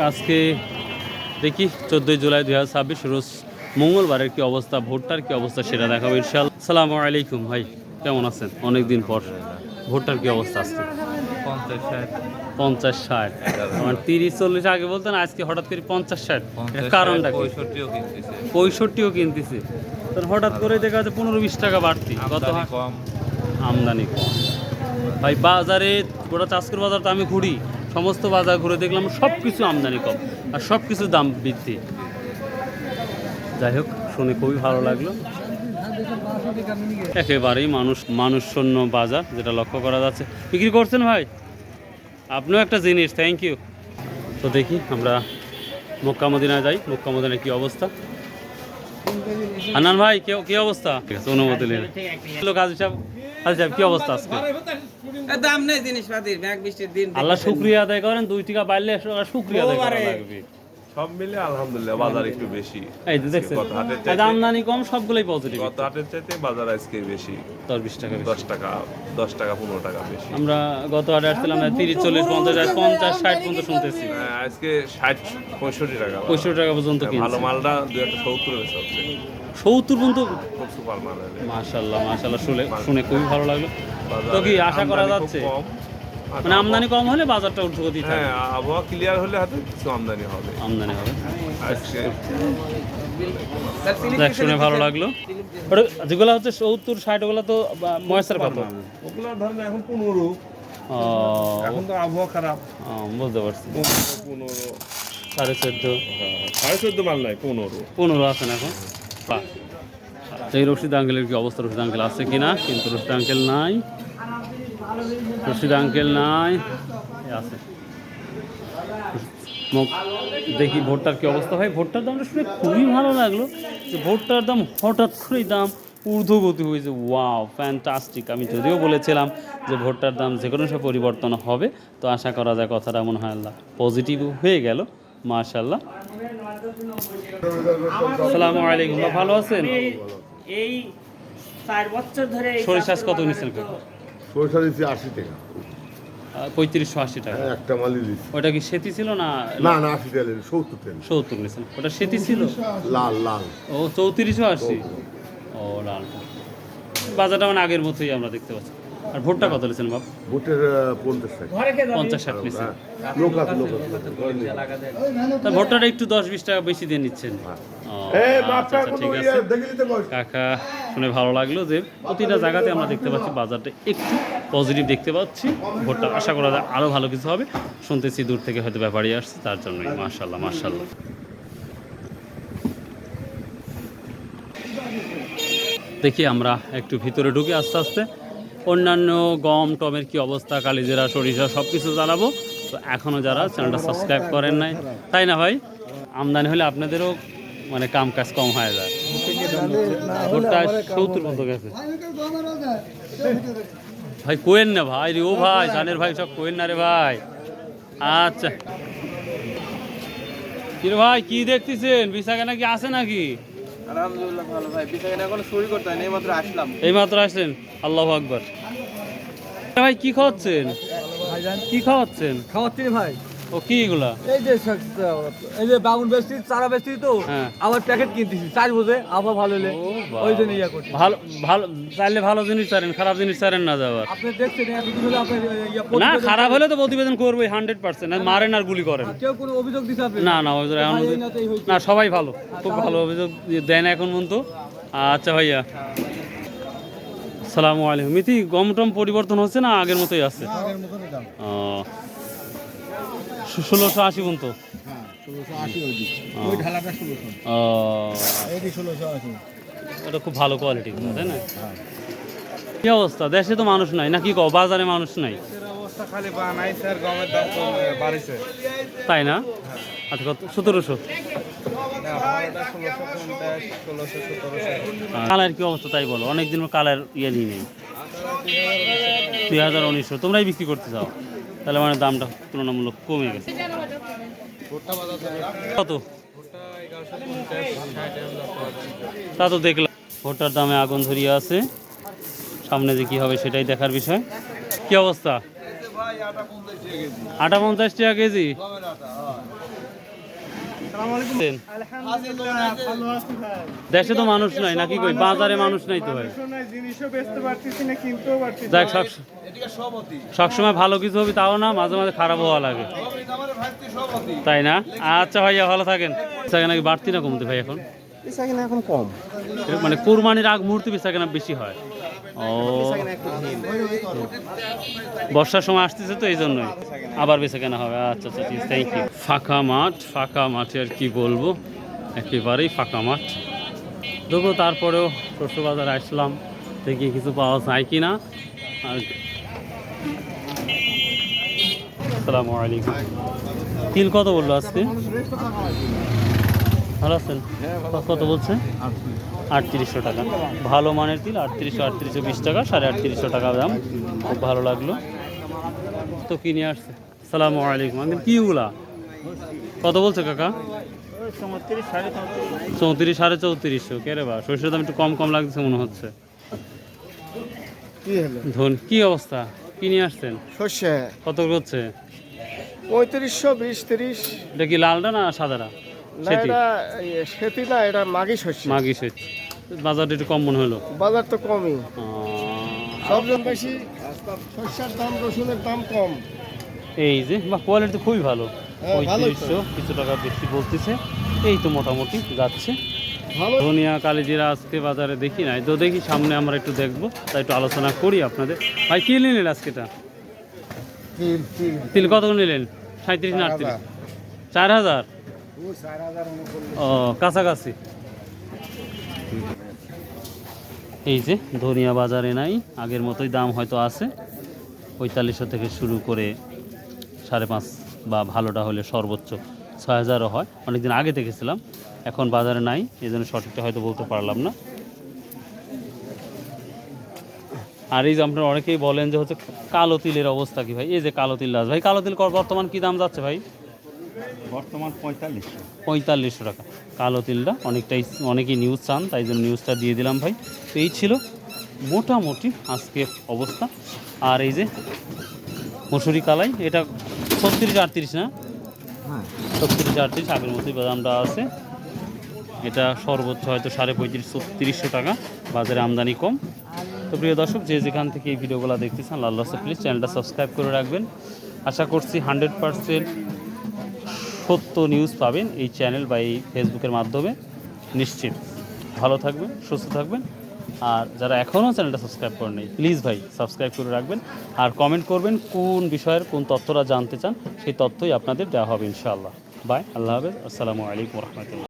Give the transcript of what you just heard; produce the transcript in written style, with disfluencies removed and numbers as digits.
আজকে দেখি 14 জুলাই 2026 রোজ মঙ্গলবারের কি অবস্থা, ভোটটার কি অবস্থা সেটা দেখাবো ইনশাআল্লাহ। আসসালামু আলাইকুম ভাই, কেমন আছেন? অনেকদিন পর। ভোটটার কি অবস্থা আজকে? 50-60 মানে 30-40 আগে বলতেন, আজকে হঠাৎ করে 50-60, কারণটা কি? 65ও কিনতেছে, হঠাৎ করে দেখা যাচ্ছে 15-20 টাকা বাড়তি। কত কম আমদানি কম ভাই। বাজারে গোটা চাষকের বাজার তো আমি ঘুরি, সমস্ত বাজার ঘুরে দেখলাম সব কিছু আমদানি কম আর সব কিছু দাম বৃদ্ধি। যাই হোক, শুনে খুবই ভালো লাগলো। একেবারেই মানুষ শূন্য বাজার, যেটা লক্ষ্য করা যাচ্ছে। বিক্রি করছেন ভাই আপনিও একটা জিনিস, থ্যাংক ইউ। তো দেখি আমরা মক্কা মদিনায় যাই, মক্কা মদিনায় কি অবস্থা। আনান ভাই কি অবস্থা? ঠিক আছে, অনুমতি নিন। কাজী সাহেব কি অবস্থা আজকে? দাম নেই জিনিসপাতির, মেঘ বৃষ্টির দিন। আল্লাহ শুকরিয়া আদায় করেন, 2 টাকা বাড়লে শুকরিয়া আদায় করা লাগবে। সব মিলে আলহামদুলিল্লাহ বাজার একটু বেশি। এই যে দেখছেন আমদানি কম, সবগুলোই পজিটিভ। গত হাটের চাইতে বাজার আজকে বেশি, 10-20 টাকা বেশি। 10 টাকা 15 টাকা বেশি। আমরা গত হাটে আসছিলাম 30-40-50, 50-60 পর্যন্ত শুনতেছি। আজকে 60-65 টাকা, 65 টাকা পর্যন্ত কিনছি। ভালো মালটা 270 বেশি হচ্ছে। 70 পর্যন্ত। খুব সুপার মাল। মাশাআল্লাহ মাশাআল্লাহ, শুনে খুবই ভালো লাগলো। তো কি আশা করা যাচ্ছে, মানে আমদানি কম হলে বাজারটা ঊর্ধ্বগতি থাকে? হ্যাঁ, আবহাওয়া ক্লিয়ার হলে হয়তো কিছু আমদানি হবে। আজকে দেখ, শুনে ভালো লাগলো। ওটা যেগুলো হচ্ছে 70-60, ওগুলো তো ময়েসার কত? ওগুলো ধরেন এখন 15। এখন তো আবহাওয়া খারাপ। বুঝতে পারছি। 15 14.5 14.5 মাল নাই, 15 আছেন এখন। এই রশিদ আঙ্কেলের কি অবস্থা? রশিদ আঙ্কেল আছে কিনা? কিন্তু রশিদ আঙ্কেল নাই, রশিদ আঙ্কেল নাই, আছে। দেখি ভোটটার কি অবস্থা হয়। ভোটটার দামটা শুনে খুবই ভালো লাগলো যে ভোটটার দাম হঠাৎ করেই দাম ঊর্ধ্বগতি হয়েছে। Wow, fantastic. আমি যদিও বলেছিলাম যে ভোটটার দাম যে কোনো সময় পরিবর্তন হবে, তো আশা করা যায় কথাটা মনে হয় আল্লাহ পজিটিভ হয়ে গেল। মাশাআল্লাহ। আসসালামু আলাইকুম, ভালো আছেন? এই 4 বছর ধরে সরিষা কত নিচ্ছেন? সরিষা দিচ্ছি 80 টাকা। 3580 টাকা একটা মালই দিচ্ছি। ওটা কি সেতি ছিল না? না না, 80 টাকা, 70 টাকা। 70 নিয়েছেন, ওটা সেতি ছিল। লাল লাল। ও 3480। ও লাল। বাজারটা মানে আগের মতোই আমরা দেখতে পাচ্ছি। আর ভোটটা কত নিয়েছেন বাপ? ভোটের 50 টাকা। 50-60 নিয়েছেন। লোক আছে। তা ভোটটা একটু 10-20 টাকা বেশি দিয়ে নিচ্ছেন। আচ্ছা, ঠিক আছে কাকা, শুনে ভালো লাগলো যে প্রতিটা জায়গাতে আমরা দেখতে পাচ্ছি বাজারটা একটু পজিটিভ দেখতে পাচ্ছি। ভোটটা আশা করা যায় আরও ভালো কিছু হবে। শুনতেছি দূর থেকে হয়তো ব্যাপারী আসছে, তার জন্যই। মাশাআল্লাহ মাশাআল্লাহ। দেখি আমরা একটু ভিতরে ঢুকে আস্তে আস্তে অন্যান্য গম টমের কি অবস্থা, কালিজিরা, সরিষা সব কিছু জানাবো। তো এখনও যারা চ্যানেলটা সাবস্ক্রাইব করেন নাই, তাই না ভাই? আমদানি হলে আপনাদেরও মানে কাম কাজ কম হয়ে যায়। ভোটটা 70 পর্যন্ত গেছে ভাই। কোয়েন না ভাই রে, ও ভাই জানের ভাই সব কোয়েন না রে ভাই। আচ্ছা কি রে ভাই, কি দেখতেছেন? বিছাখানা কি আছে নাকি? আলহামদুলিল্লাহ ভালো ভাই, বিছানা এখনো শুরু করতে হয়, এইমাত্র আসলাম। এইমাত্র আসলেন? আল্লাহু আকবার। ভাই কি খাওয়াচ্ছেন? কি খাওয়াচ্ছেন? খাওয়াচ্ছি ভাই। ও কি এগুলা? এই যে বাউন বেশি, চারা বেশি, তো হ্যাঁ। আবার প্যাকেট কিনতেছি 4 বছর আবার ভালো হলে ওই জন্য ইয়া করছি। ভালো ভালো চাইলে ভালো জিনিস চারেন, খারাপ জিনিস চারেন না যাওয়ার। আপনি দেখছেন এতদিন হলে আপনার না, খারাপ হলে তো প্রতিবেদন করবোই 100%। মারেন আর গুলি করেন। কেউ কোনো অভিযোগ দিতে আপনি? না না, না সবাই ভালো, খুব ভালো অভিযোগ দেয় না এখন পর্যন্ত। আচ্ছা ভাইয়া, আসসালামু আলাইকুম। মিতি গম টম পরিবর্তন হচ্ছে না আগের মতোই আছে? 1680 পর্যন্ত। এটা খুব ভালো কোয়ালিটি, তাই না? কি অবস্থা? দেশে তো মানুষ নাই নাকি? বাজারে মানুষ নাই? তাই না? আচ্ছা, কত? 1700। কালার কি অবস্থা তাই বলো? অনেকদিন কালার ইয়ে নিয়ে নেই। 2019। তোমরাই বিক্রি করতে চাও তাহলে, মানে দামটা তুলনামূলক কমে গেছে। কত? তা তো দেখলাম ভোটটার দামে আগুন ধরিয়ে আছে। সামনে যে কি হবে সেটাই দেখার বিষয়। কি অবস্থা? আটা 50 টাকা কেজি। দেশে তো মানুষ নাই নাকি কই বাজারে মানুষ নাই তো ভাই যাক সবসময় ভালো কিছু হবে তাও না, মাঝে মাঝে খারাপ হওয়া লাগে, তাই না? আচ্ছা ভাইয়া ভালো থাকেন। বেচা নাকি বাড়তি না কমতে ভাই এখন? এখন কম, মানে কোরবানির আগ মুহূর্তে বেচা কেনা বেশি হয়। ও বর্ষার সময় আসতেছে তো এই জন্যই আবার বেচা কেনা হবে। আচ্ছা আচ্ছা ঠিক, থ্যাংক ইউ। ফাঁকা মাঠে আর কি বলবো, একেবারেই ফাঁকা মাঠ। দেখো তারপরেও শস্য বাজারে আসলাম, দেখি কিছু পাওয়া যায় কি না। আর আসসালামু আলাইকুম। তিল কত বললো আজকে? ভালো আছেন? কত বলছে? 3800 টাকা। ভালো মানের তিল 3820 টাকা, 3850 টাকা দাম। খুব ভালো লাগলো তো কিনে আসছে। আসসালামু আলাইকুম। কি ওগুলা কত বলছে কাকা? 34 3450। কে রে বা, সরষের দাম একটু কম লাগছে মনে হচ্ছে। ধন কি অবস্থা, কি নিয়ে আসছেন? সর্ষে কত করছে? 3520 30। এটা কি লালটা না সাদাটা? সেটি না, এটা মাঘী শস্য। মাঘী শস্য। বাজারটা একটু কম মনে হলো। বাজার তো কমই, সবজন বেশি। শস্যের দাম, রসুনের দাম কম। এই যে বা কোয়ালিটি তো খুবই ভালো। হ্যাঁ, ভালোই 3500 কিছু টাকা বেশি বলতেছে, এই তো মোটামুটি যাচ্ছে। ভালো। ধনিয়া কালিজিরা আজকে বাজারে দেখি নাই তো, দেখি সামনে আমরা একটু দেখবো, তাই একটু আলোচনা করি আপনাদের। ভাই কি নিলেন আজকেটা? তিল কত নিলেন? 37 না 38? 4000। ও কাছাকাছি। এই যে ধনিয়া বাজারে নাই, আগের মতোই দাম হয়তো আছে। 4500 থেকে শুরু করে 5.5 বা ভালোটা হলে সর্বোচ্চ 6000ও হয়। অনেকদিন আগে দেখেছিলাম, এখন বাজারে নাই, এই জন্য সঠিকটা হয়তো বলতে পারলাম না। আর এই যে আপনারা অনেকেই বলেন যে হচ্ছে কালো তিলের অবস্থা কি ভাই? এই যে কালো তিল ভাই, কালো তিল বর্তমান কি দাম যাচ্ছে ভাই? বর্তমান 4500 টাকা কালো তিলটা। অনেকেই নিউজ চান, তাই জন্য নিউজটা দিয়ে দিলাম ভাই। তো এই ছিল মোটামুটি আজকের অবস্থা। আর এই যে মসুরি কালাই, এটা 36-38 না? 36-38 আগের মতোই দামটা আছে। এটা সর্বোচ্চ হয়তো 3500-3600 টাকা, বাজারে আমদানি কম। তো প্রিয় দর্শক, যে যেখান থেকে এই ভিডিওগুলো দেখতেছেন, আল্লাহ প্লিজ চ্যানেলটা সাবস্ক্রাইব করে রাখবেন। আশা করছি 100% সত্য নিউজ পাবেন এই চ্যানেল বা এই ফেসবুকের মাধ্যমে, নিশ্চিত। ভালো থাকবেন, সুস্থ থাকবেন। আর যারা এখনও চ্যানেলটা সাবস্ক্রাইব করেন নাই, প্লিজ ভাই সাবস্ক্রাইব করে রাখবেন। আর কমেন্ট করবেন কোন বিষয়ের কোন তথ্যটা জানতে চান, সেই তথ্যই আপনাদের দেওয়া হবে ইনশাআল্লাহ। বাই, আল্লাহ হাফেজ, আসসালামু আলাইকুম রহমতুল্লাহ।